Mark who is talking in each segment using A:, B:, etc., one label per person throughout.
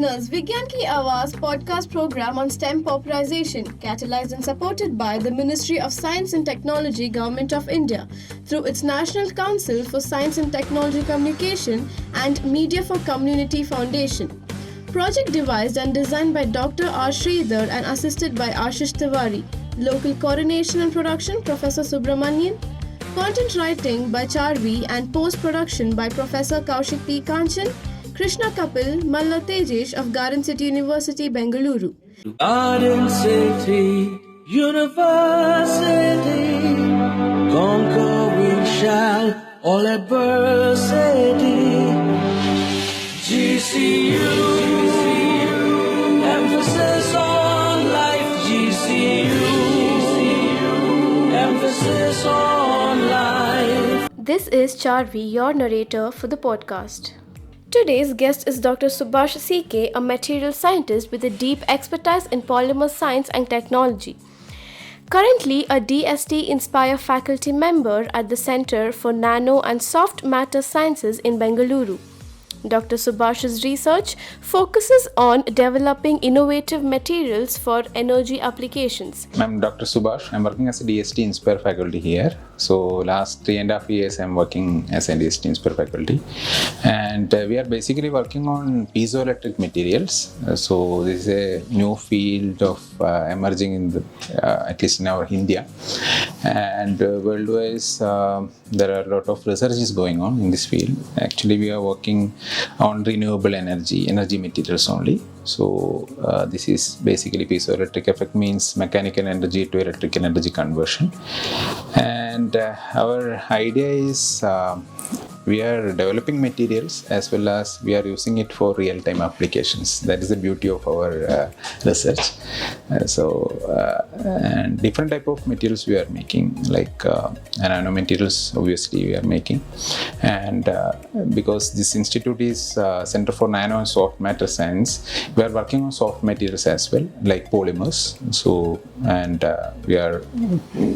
A: listeners, Vigyan Ki Awaaz podcast program on STEM popularization, catalyzed and supported by the Ministry of Science and Technology, Government of India, through its National Council for Science and Technology Communication and Media for Community Foundation. Project devised and designed by Dr. R. Sridhar and assisted by Ashish Tiwari. Local coordination and production, Professor Subramanian. Content writing by Charvi and post-production by Professor Kaushik P. Kanchan, Krishna Kapil, Malla Tejesh of Garden City University, Bengaluru.
B: Garden City University, conquer we shall all adversity. GCU, emphasis on life. GCU, emphasis on life.
A: This is Charvi, your narrator for the podcast. Today's guest is Dr. Subash CK, a material scientist with a deep expertise in polymer science and technology. Currently a DST Inspire faculty member at the Center for Nano and Soft Matter Sciences in Bengaluru. Dr. Subash's research focuses on developing innovative materials for energy applications.
C: I'm Dr. Subash. I'm working as a DST Inspire faculty here. So last 3.5 years I'm working as a DST Inspire faculty. And we are basically working on piezoelectric materials. So this is a new field of emerging in the, at least in our India. And worldwise there are a lot of researches going on in this field. Actually we are working on renewable energy materials only. So this is basically piezoelectric effect, means mechanical energy to electrical energy conversion. And our idea is we are developing materials as well as we are using it for real-time applications. That is the beauty of our research. And different type of materials we are making, like nanomaterials obviously we are making. And because this institute is Center for Nano and Soft Matter Science, we are working on soft materials as well, like polymers. So, and we are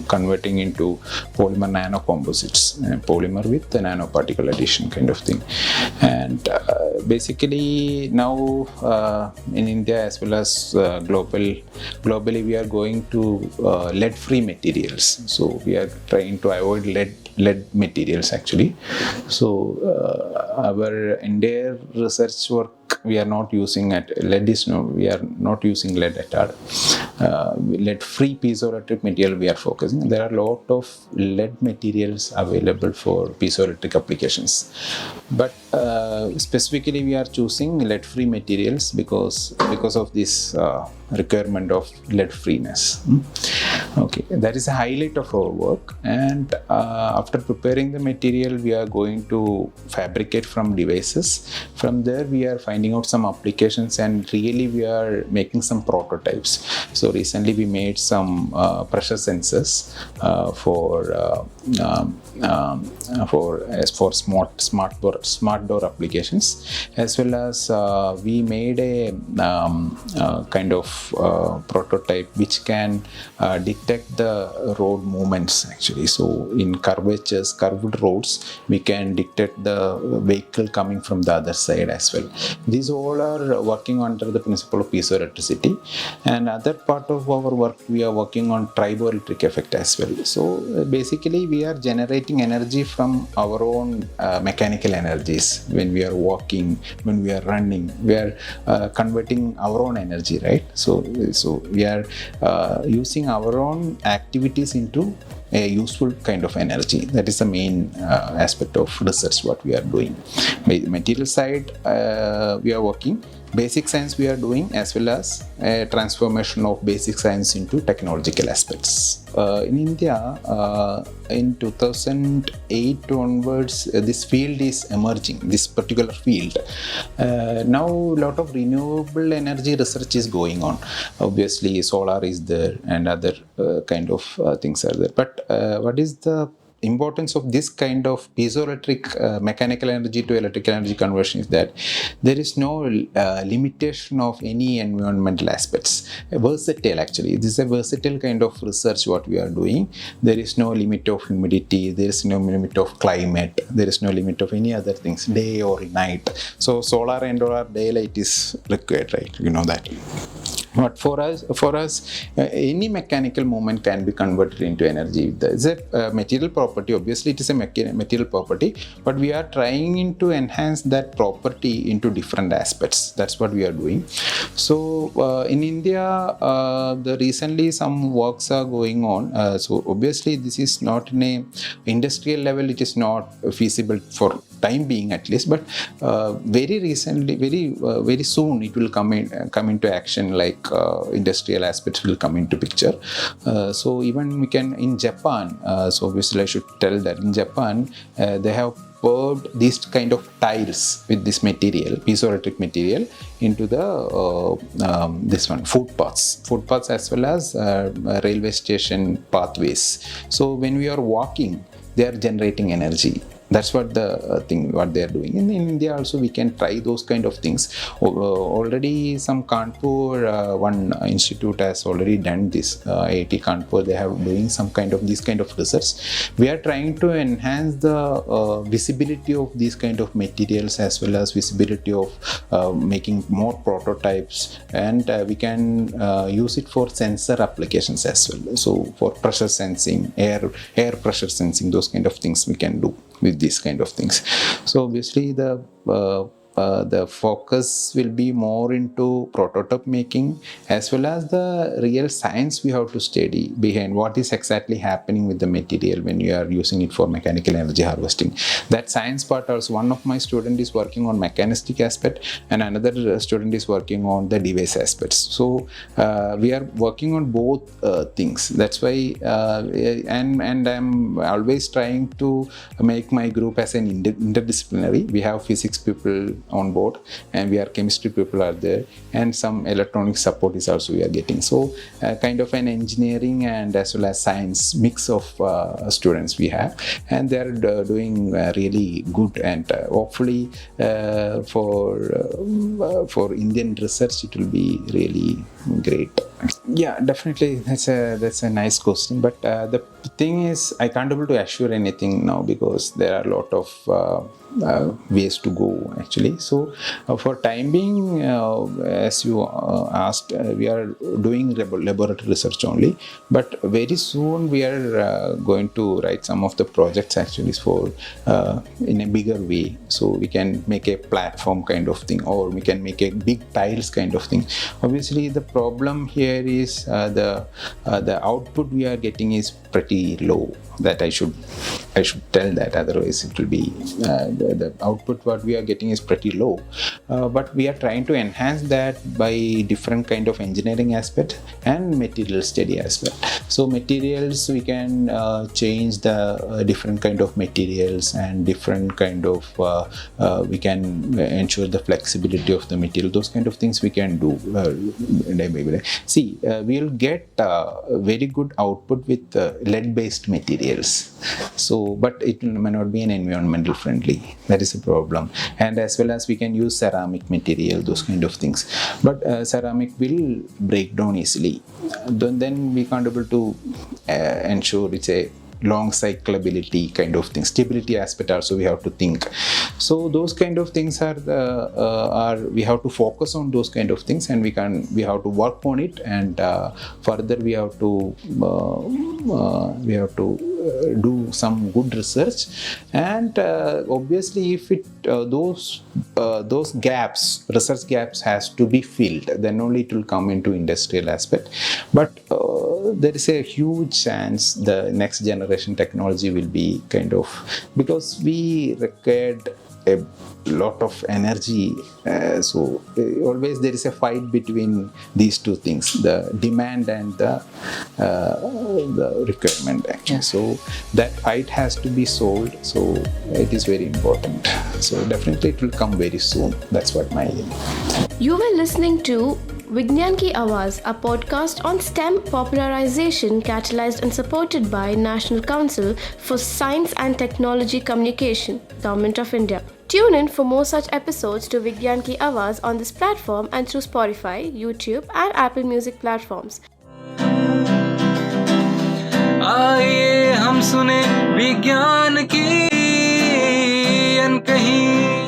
C: converting into polymer nanocomposites, polymer with the nanoparticle addition kind of thing. And basically now in India as well as globally we are going to lead-free materials. So we are trying to avoid lead materials actually. So our entire research work we are not using we are not using lead at all. Lead-free piezoelectric material we are focusing. There are a lot of lead materials available for piezoelectric applications, but specifically we are choosing lead-free materials because of this requirement of lead-freeness. Okay, that is a highlight of our work. And after preparing the material, we are going to fabricate from devices. From there, we are finding out some applications, and really we are making some prototypes. So recently, we made some pressure sensors for smart door applications, as well as we made a kind of prototype which can detect the road movements actually. So in curved roads, we can detect the vehicle coming from the other side as well. These all are working under the principle of piezoelectricity. And other part of our work, we are working on triboelectric effect as well. So basically we are generating energy from our own mechanical energies. When we are walking, when we are running, we are converting our own energy, right? So we are using our own activities into a useful kind of energy. That is the main aspect of research what we are doing. Material side we are working. Basic science we are doing, as well as a transformation of basic science into technological aspects. In India, in 2008 onwards, this field is emerging, this particular field. Now, a lot of renewable energy research is going on. Obviously, solar is there and other kind of things are there. But what is the importance of this kind of piezoelectric mechanical energy to electrical energy conversion is that there is no limitation of any environmental aspects. Versatile, actually. This is a versatile kind of research what we are doing. There is no limit of humidity, there is no limit of climate, there is no limit of any other things, day or night. So solar and or daylight is required, right? You know that. But for us, any mechanical movement can be converted into energy. It's a material property. Obviously, it is a material property, but we are trying to enhance that property into different aspects. That's what we are doing. So in India, recently some works are going on. So obviously, this is not in a industrial level. It is not feasible for time being, at least. But very recently, very soon, it will come into action. Like industrial aspects will come into picture. So even we can in Japan. So obviously I should tell that in Japan they have poured these kind of tiles with this material, piezoelectric material, into the this one footpaths as well as railway station pathways. So when we are walking, they are generating energy. That's what the thing what they are doing. In India also we can try those kind of things. Already some Kanpur one institute has already done this. IIT Kanpur, they have doing some kind of this kind of research. We are trying to enhance the visibility of these kind of materials as well as visibility of making more prototypes, and we can use it for sensor applications as well. So for pressure sensing, air pressure sensing, those kind of things we can do with these kind of things. So obviously the focus will be more into prototype making as well as the real science we have to study behind what is exactly happening with the material when you are using it for mechanical energy harvesting. That science part also, one of my students is working on mechanistic aspect and another student is working on the device aspects. So we are working on both things. That's why and I'm always trying to make my group as an interdisciplinary. We have physics people on board and we are chemistry people are there, and some electronic support is also we are getting. So kind of an engineering and as well as science mix of students we have, and they are doing really good, and hopefully for Indian research it will be really great. Yeah, definitely that's a nice question, but the thing is I can't able to assure anything now because there are a lot of ways to go actually. So for time being, as you asked, we are doing laboratory research only, but very soon we are going to write some of the projects actually for in a bigger way. So we can make a platform kind of thing, or we can make a big tiles kind of thing. Obviously the problem here is the output we are getting is pretty low. That I should tell that, otherwise it will be the output what we are getting is pretty low, but we are trying to enhance that by different kind of engineering aspect and material study aspect. So materials we can change the different kind of materials and different kind of we can ensure the flexibility of the material. Those kind of things we can do. See, we'll get very good output with lead based materials. So but it may not be an environmental friendly. That is a problem. And as well as we can use ceramic material, those kind of things, but ceramic will break down easily. Then we can't able to ensure it's a long cyclability kind of thing. Stability aspect also we have to think. So those kind of things are we have to focus on those kind of things, and we have to work on it, and further we have to do some good research, and obviously if those research gaps has to be filled, then only it will come into industrial aspect. But there is a huge chance the next generation technology will be kind of, because we required a lot of energy, so always there is a fight between these two things, the demand and the requirement actually. So that fight has to be solved, so it is very important. So definitely it will come very soon. That's what my aim.
A: You were listening to Vigyan Ki Awaaz, a podcast on STEM popularization catalyzed and supported by National Council for Science and Technology Communication, Government of India. Tune in for more such episodes to Vigyan Ki Awaaz on this platform and through Spotify, YouTube and Apple Music platforms.
B: आइए हम सुने विज्ञान की अनकही